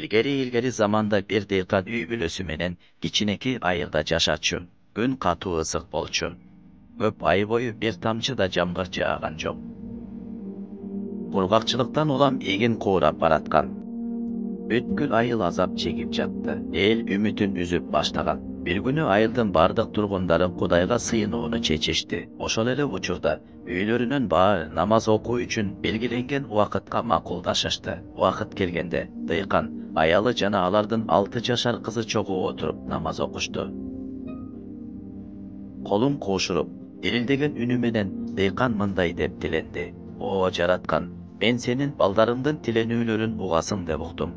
ilgeri zamanda bir dıykan üy bülösü menen kiçineki ayırda jaşaçu. Gün katуу ысык bolчу. Köp ay boyu bir tamчы da jamgır jaagan jok. Kurgakçılıktan olan egin koğrap baratkan. Бүткүл айыл азап чегип жатты. Эл үмүтүн үзүп баштаган. Bir günü айылдын бардык тургундары Кудайга сыйынууну чечишти. Ошол эле учурда үйлөрүнүн баары намаз окуу үчүн белгиленген убакытка макулдашышты. Убакыт келгенде дыйкан аялы жана алардын 6 жашар кызы чогуу отуруп намаз окушту. Колун кошуруп, дирилдеген үнү менен дыйкан мындай деп тиленди. О жараткан, мен сенин балдарыңдын тиленүүлөрүн угасың деп уктум.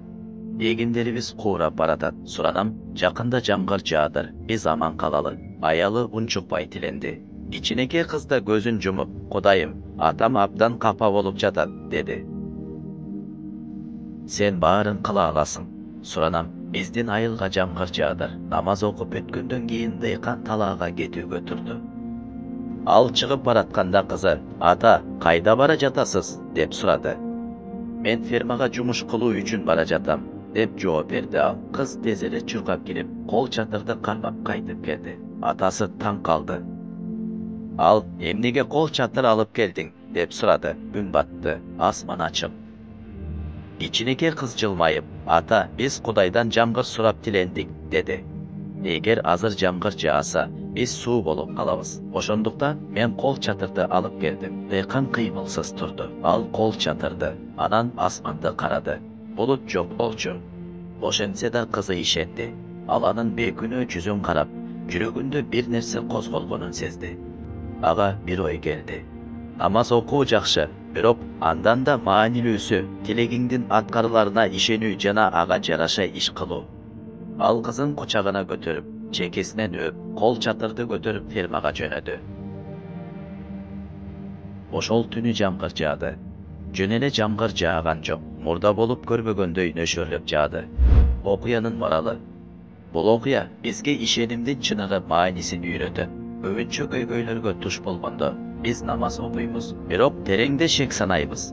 Эгиндерибиз куурап баратат. Суранам, жакында жамгыр жаадыр. Биз аман калалы. Аялы унчукпай тиленди. Кичинекей кыз да көзүн жумуп, Кудайым, атам абдан капа болуп жатат, деди. Сен баарын кыла аласың. Суранам, биздин айылга жамгыр жаадыр. Намаз окуп бүткөндөн кийин дыйкан талаага кетүүгө турду. Ал чыгып баратканда кызы, ата, кайда бара жатасыз, деп сурады. Мен фермага жумуш кылуу үчүн бара жатам, деп жооп берди ал. Кыз тез эле чуркап келип, кол чатырды кармап кайтып келди. Атасы таң калды. Ал, эмнеге кол чатыр алып келдиң, деп сурады. Күн батты, асман ачык. Кичинекей кыз жылмайып, ата, биз Кудайдан жамгыр сурап тилендик, деди. Эгер азыр жамгыр жааса, биз суу болуп калабыз. Ошондуктан мен кол чатырды алып келдим. Дыйкан кыймылсыз турду. Ал кол чатырды, анан асманды карады. Булут жок болчу. Ошентсе да кызы ишенди. Ал анын бейкүнөө жүзүн карап, жүрөгүндө бир нерсе козголгонун сезди. Ага бир ой келди. Намаз окуу жакшы, бирок андан да маанилүүсү тилегиңдин аткарыларына ишенүү жана ага жараша иш кылуу. Ал кызын кучагына көтөрүп, чекесинен өп, кол чатырды көтөрүп фермага жөнөдү. Ошол түнү жамгыр жаады. Жөн эле жамгыр жааган жок. Мурда болуп көрбөгөндөй нөшөрлөп жаады. Окуянын моралы. Бул окуя бизге ишенимдин чыныгы маанисин үйрөтөт. Көбүнчө көйгөйлөргө туш болгондо биз намаз окуйбуз, бирок тереңде шек санайбыз.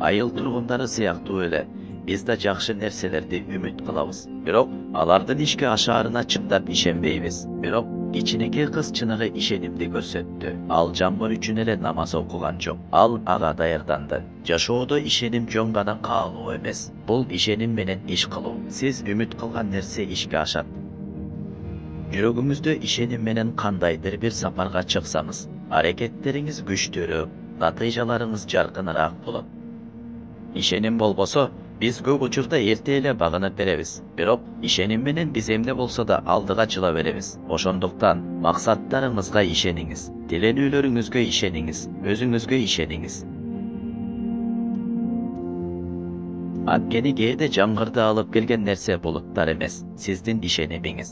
Айыл тургундары сыяктуу эле биз да жакшы нерселерди үмүт кылабыз, бирок алардын ишке ашаарына чындап ишенбейбиз. Бирок кичинекей кыз чыныгы ишенимди көрсөттү. Ал жамгыр үчүн эле намаз окуган жок. Ал ага даярданды. Жашоодо ишеним жөн гана каалоо эмес. Бул ишеним менен иш кылуу. Сиз үмүт кылган нерсе ишке ашат. Жүрөгүңүздө ишеним менен кандайдыр бир сапарга чыксаңыз, аракеттериңиз күчтүүрөөк, натыйжаларыңыз жаркыныраак болот. Ишеним болбосо, биз көп учурда эрте эле багынып беребиз. Бирок ишеним менен биз эмне болсо да алдыга жыла беребиз. Ошондуктан максаттарыңызга ишениңиз, тиленүүлөрүңүзгө ишениңиз, өзүңүзгө ишениңиз. Анткени кээде жамгырды алып келген нерсе булуттар эмес, сиздин ишенимиңиз.